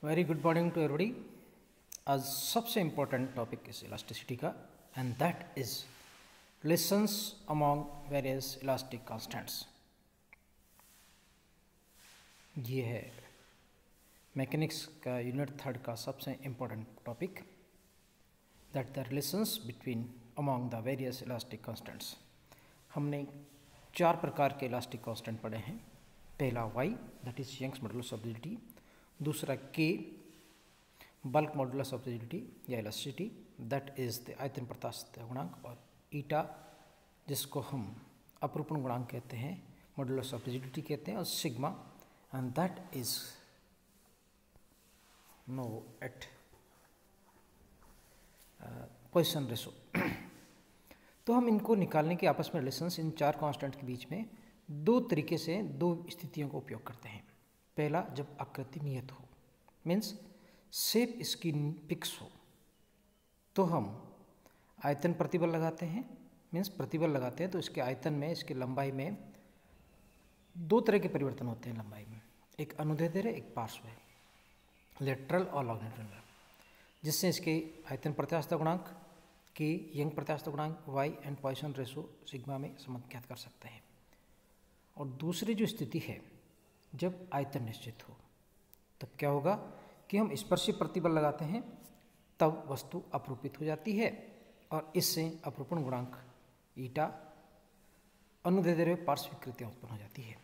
Very good morning to everybody. आज सबसे important topic इस इलास्टिसिटी का and that is relations among various elastic constants. ये है मैकेनिक्स का यूनिट 3 का सबसे important topic, that the relations between among the various elastic constants. हमने 4 प्रकार के इलास्टिक कांस्टेंट पढ़े हैं। पहला Y, that is Young's modulus of rigidity. दूसरा K, bulk modulus of rigidity या इलास्टिसिटी, दैट इज द आयतन प्रत्यास्थता गुणांक। और ईटा, जिसको हम अपरूपण गुणांक कहते हैं, मॉडुलस ऑफ रिजिडिटी कहते हैं। और sigma, and that is no at position ratio. तो हम इनको निकालने के आपस में रिलेशंस इन 4 कांस्टेंट के बीच में 2 तरीके से 2 स्थितियों का उपयोग करते हैं। पहला, जब आकृति नियत हो, मीन्स शेप इसकी फिक्स हो, तो हम आयतन प्रतिबल लगाते हैं। मीन्स प्रतिबल लगाते हैं तो इसके आयतन में, इसकी लंबाई में 2 तरह के परिवर्तन होते हैं लंबाई में, एक अनुदैर्ध्य है, एक पार्श्व है, लेटरल और लॉन्गिट्यूडिनल, जिससे इसके आयतन प्रत्यास्थता गुणांक के, यंग प्रत्यास्थता गुणांक Y and Poisson ratio sigma में संबंध ज्ञात कर सकते हैं। और दूसरी जो स्थिति है, जब आयतन निश्चित हो, तब क्या होगा कि हम स्पर्शी प्रतिबल लगाते हैं, तब वस्तु अपरूपित हो जाती है और इससे अपरूपण गुणांक ईटा अनुदैर्ध्य पार्श्व विकृतियाँ उत्पन्न हो जाती है।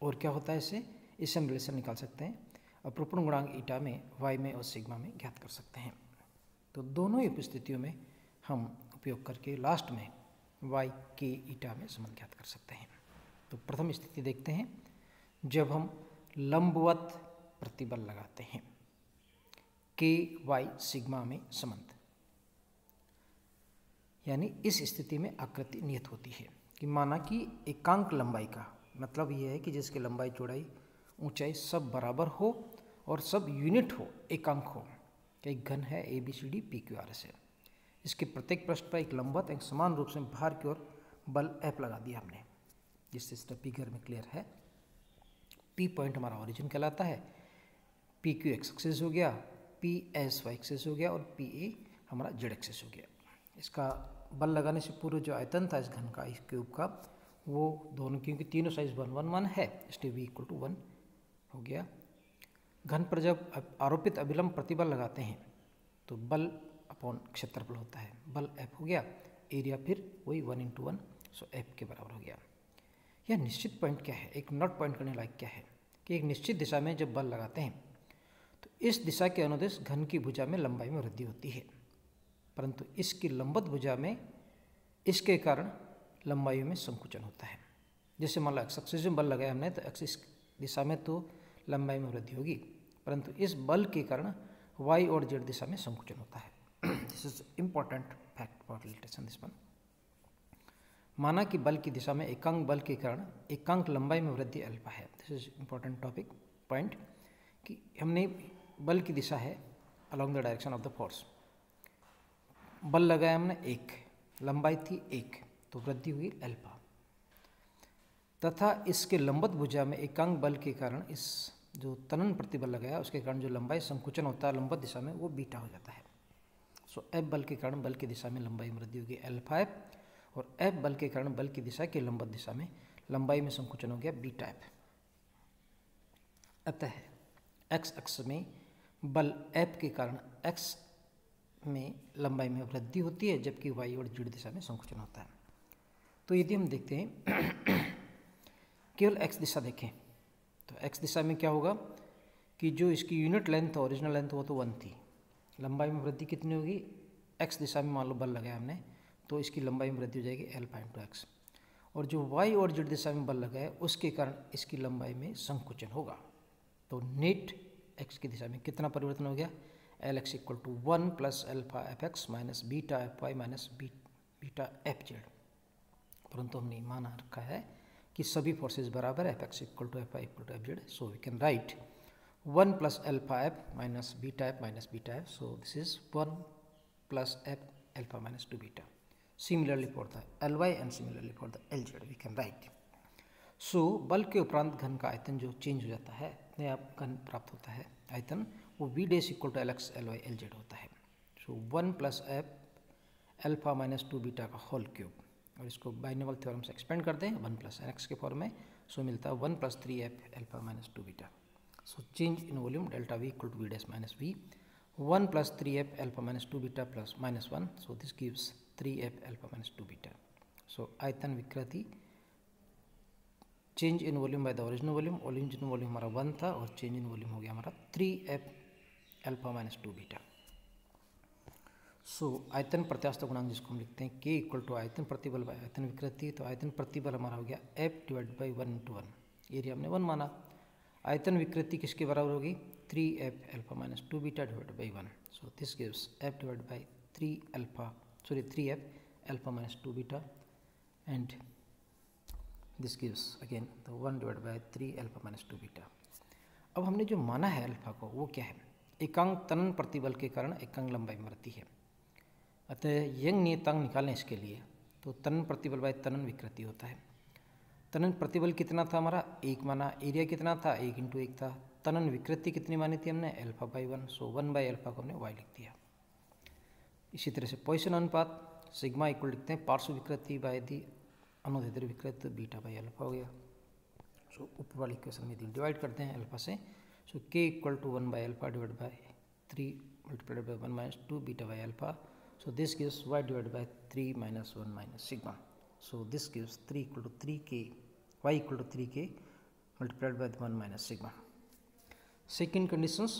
और क्या होता है इससे हम रिलेशन निकाल सकते हैं, अपरूपण गुणांक ईटा में, वाई में और सिग्मा में ज्ञात कर सकते हैं। तो दोनों ही उपस्थितियों में हम उपयोग करके लास्ट में वाई के ईटा में संबंध ज्ञात कर सकते हैं। तो प्रथम स्थिति देखते हैं, जब हम लंबवत प्रतिबल लगाते हैं, के वाई सिग्मा में संबंध, यानी इस स्थिति में आकृति नियत होती है कि माना कि एकांक लंबाई का मतलब यह है कि जिसकी लंबाई, चौड़ाई, ऊंचाई सब बराबर हो और सब यूनिट हो, एकांक हो। एक घन है A B C D P Q R S है, इसके प्रत्येक पृष्ठ पर एक लंबवत, एक समान रूप से भार की ओर बल एफ लगा दिया हमने, जिससे इसका फिगर में क्लियर है। पी पॉइंट हमारा ओरिजिन कहलाता है, पी क्यू एक्स एक्सिस हो गया, पी एस वाई एक्सिस हो गया और पी ए हमारा जेड एक्सिस हो गया। इसका बल लगाने से पूर्व जो आयतन था इस घन का, इस क्यूब का, वो दोनों, क्योंकि तीनों साइज 1 1 1 है, इसलिए v इक्वल टू 1 हो गया। घन पर जब आरोपित अभिलंब प्रतिबल लगाते हैं तो बल अपॉन क्षेत्रफल होता है, बल एफ हो गया, एरिया फिर वही 1 × 1, सो एफ के बराबर हो गया। यह निश्चित पॉइंट क्या है, एक नोट पॉइंट करने लायक क्या है कि एक निश्चित दिशा में जब बल लगाते हैं तो इस दिशा के अनुदिश घन की भुजा में लंबाई में वृद्धि होती है, परंतु इसकी लंबवत भुजा में इसके कारण लंबाई में संकुचन होता है। जैसे मान लो एक्स एक्सिस में बल लगाया हमने, तो एक्सिस दिशा में तो लंबाई में वृद्धि होगी, परंतु इस बल के कारण वाई और जेड दिशा में संकुचन होता है। This is important fact for relation this one. माना कि बल की दिशा में एकांक बल के कारण एकांक लंबाई में वृद्धि अल्फा है। This is important topic point कि हमने बल की दिशा है along the direction of the force, बल लगाया हमने 1, लंबाई थी 1, तो वृद्धि हुई अल्फा, तथा इसके लंबवत भुजा में एकांक बल के कारण इस जो तनन प्रतिबल लगाया उसके कारण जो लंबाई संकुचन होता है लंबवत दिशा में, वो बीटा हो जाता है। सो एफ बल के कारण बल की दिशा में लंबाई में वृद्धि होगी अल्फा एफ, और एफ बल के कारण बल की दिशा के लंबवत दिशा में लंबाई में संकुचन हो गया बीटा एफ। अतः एक्स अक्ष में बल एफ के कारण एक्स में लंबाई में वृद्धि होती है, जबकि वाई और जेड दिशा में संकुचन होता है। तो यदि हम देखते हैं केवल एक्स दिशा देखें, तो एक्स दिशा में क्या होगा कि जो इसकी यूनिट लेंथ, ओरिजिनल लेंथ, वो तो 1 थी, लंबाई में वृद्धि कितनी होगी, एक्स दिशा में मान लो बल लगाया हमने, तो इसकी लंबाई में वृद्धि हो जाएगी अल्फा × एक्स, और जो वाई और जेड दिशा में बल लगाया उसके कारण इसकी लंबाई में संकुचन होगा। तो नेट एक्स की दिशा में कितना परिवर्तन हो गया, L X equal to 1 + alpha F X minus beta F Y minus beta F Z. परंतु हमने माना रखा है कि सभी फोर्सेज बराबर, F X equal to F Y equal to F Z, so we can write 1 + alpha F minus beta F, so this is 1 + F alpha minus 2 beta. Similarly for the Ly and similarly for the Lz we can write. सो बल के उपरांत घन का आयतन जो change हो जाता है अपने आप घन प्राप्त होता है आयतन, वो V dash equal to L X L Y L Z होता है। So 1 plus F alpha minus 2 beta का होल क्यूब, और इसको बाइनोमियल थ्योरम से एक्सपेंड कर दें 1 प्लस एन एक्स के फॉर्म में, सो मिलता है 1 plus 3 F alpha minus 2 beta. So change in volume delta V equal to V dash minus V, 1 plus 3 F alpha minus 2 beta plus minus 1, so this gives 3 F alpha minus 2 beta. So आयतन विकृति change in volume by the original volume, original volume हमारा 1 था और change in volume हो गया हमारा 3 F alpha minus 2 beta. So आयतन प्रत्यास्थ गुणांक जिसको हम लिखते हैं के इक्वल टू आयतन प्रतिबल बाय आयतन विकृति, तो आयतन प्रतिबल हमारा हो गया F divide by 1 into 1, area हमने 1 माना। आयतन विकृति किसके बराबर होगी 3 F alpha minus 2 beta divide by 1, so this gives F divide by 3 F alpha minus 2 beta and this gives again the 1 divide by 3 alpha minus 2 beta. अब हमने जो माना है अल्फा को वो क्या है, एकांक तनन प्रतिबल के कारण एकांक लंबाई में वृद्धि है। अतः यंग नियतांक निकालें इसके लिए, तो तनन प्रतिबल बाय तनन विकृति होता है। तनन प्रतिबल कितना था हमारा 1 माना, एरिया कितना था 1 इंटू 1 था, तनन विकृति कितनी मानी थी हमने alpha by 1, so 1 by alpha को हमने वाई लिख दिया। इसी तरह से पॉइसन अनुपात सिग्मा इक्वल लिखते हैं पार्श्व विकृति बाय दी अनुदैर्ध्य विकृति बीटा बाई अल्फा हो गया। सो ऊपर वाली इक्वेशन में डिवाइड करते हैं अल्फा से, so K equal to 1 by alpha divide by 3 multiplied by 1 minus 2 beta by alpha, so this gives y divided by 3 minus 1 minus sigma, so this gives 3 equal to 3k, y equal to 3k multiplied by 1 minus sigma. Second conditions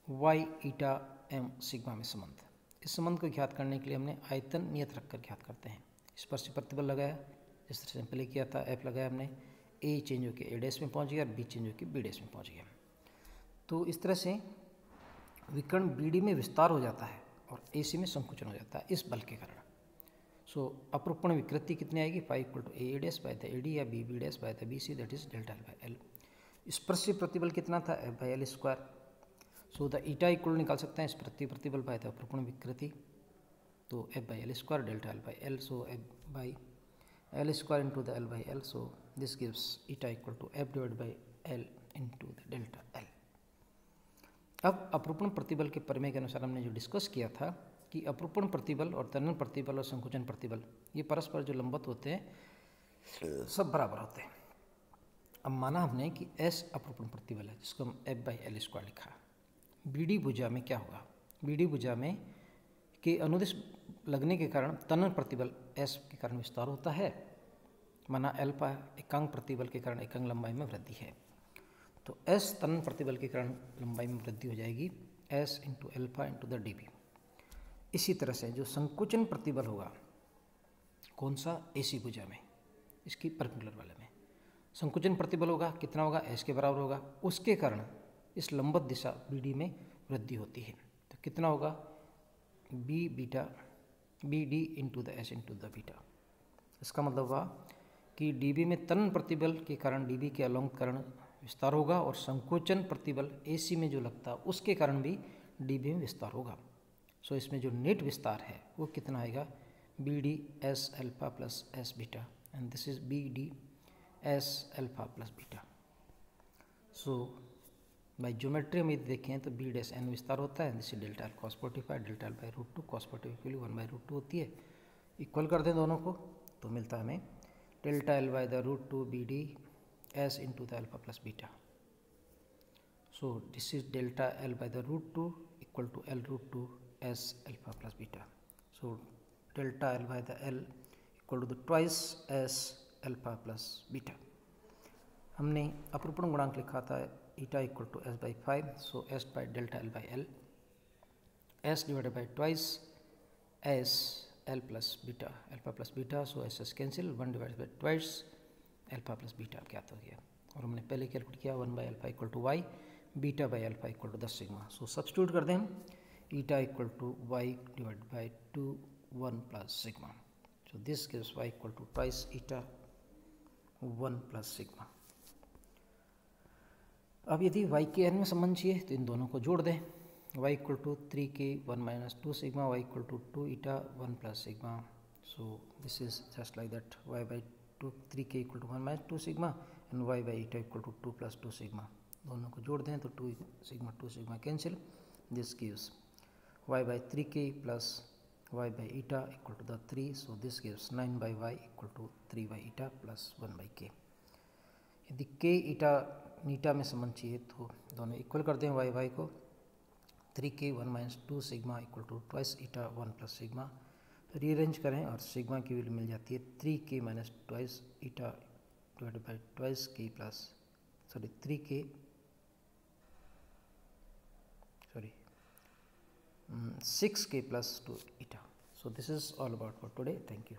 y eta m sigma में संबंध, इस संबंध को ज्ञात करने के लिए हमने आयतन नियत रखकर ज्ञात करते हैं। इस पर से प्रतिबल लगाया जिस तरह से पहले किया था, f लगाया हमने, a चेंज होकर a डैश में पहुंच गया और b चेंज होकर b डैश में पहुंच गया। तो इस तरह से विकर्ण bd में विस्तार हो जाता है और AC में संकुचन हो जाता है इस बल के कारण। सो अपरूपण विकृति कितनी आएगी 5 equal to A dash by the A D या B B dash by the B C, that is delta L by L. स्पर्शीय प्रतिबल कितना था F by L square, so the eta equal निकाल सकते हैं स्पर्शीय प्रतिबल बाय द अपरूपण विकृति, तो F by L square delta L by L, so F by L square into the L by L, so this gives eta equal to F divide by L into the delta L. अब अपरूपण प्रतिबल के प्रमेय के अनुसार हमने जो discuss किया था कि अपरूपण प्रतिबल और तनन प्रतिबल और संकुचन प्रतिबल ये परस्पर जो लंबवत होते हैं सब बराबर होते हैं। अब माना हमने कि S अपरूपण प्रतिबल है जिसको हम F बाई एल स्क्वायर लिखा। BD भुजा में क्या होगा, BD भुजा में के अनुदिश लगने के कारण तनन प्रतिबल S के कारण विस्तार होता है, माना अल्फा एकांक प्रतिबल के कारण एकांक लंबाई में वृद्धि है, तो S तनन प्रतिबल के कारण लंबाई में वृद्धि हो जाएगी S into alpha into the D B. इसी तरह से जो संकुचन प्रतिबल होगा कौन सा AC भुजा में, इसकी परपेंडिकुलर वाले में संकुचन प्रतिबल होगा कितना होगा S के बराबर होगा, उसके कारण इस लंबवत दिशा BD में वृद्धि होती है, तो कितना होगा B beta BD into the S into the beta. इसका मतलब हुआ कि DB में तनन प्रतिबल के कारण DB के अलोंग कारण विस्तार होगा और संकोचन प्रतिबल AC में जो लगता है उसके कारण भी DB में विस्तार होगा। सो इसमें जो नेट विस्तार है वो कितना आएगा BD S alpha plus S beta and this is BD S alpha plus beta. So by geometry में देखें तो B डैश N विस्तार होता है, this is delta L cos 45, delta L by root 2 cos 45 की वैल्यू 1 बाई रूट 2 होती है। Equal कर दें दोनों को तो मिलता है हमें delta L by the root 2 BD S into the alpha plus beta. So this is delta L by the root 2 equal to L root 2 S alpha plus beta. So delta L by the L equal to the twice S alpha plus beta. हमने अपरूपण गुणांक लिखा था ईटा equal to S by 5, so S by delta L by L, S divided by twice S L plus beta, alpha plus beta, so S is cancel, 1 divided by twice alpha plus beta ज्ञात हो गया। और हमने पहले calculate किया 1 by alpha equal to Y, beta by alpha equal to 10 sigma. So substitute कर दें हम eta equal to Y divide by 2 1 plus sigma, so this gives Y equal to twice eta 1 plus sigma. अब यदि Y के N में संबंध चाहिए तो इन दोनों को जोड़ दें, y equal to 3k 1 minus 2 sigma, y equal to 2 eta 1 plus sigma, so this is just like that y by 3k equal to 1 minus 2 sigma and y by eta equal to 2 + 2 sigma. दोनों को जोड़ दें तो 2 sigma cancel, this gives y by 3k plus y by eta equal to the 3, so this gives 9 by y equal to 3 by eta plus 1 by k। यदि k eta नीटा में संबंध चाहिए तो दोनों इक्वल कर दें y को, 3k 1 minus 2 sigma equal to twice eta 1 plus sigma, rearrange करें और सिग्मा की वैल्यू मिल जाती है 3k minus twice eta divided by twice k plus 6k plus 2 eta. So this is all about for today. Thank you.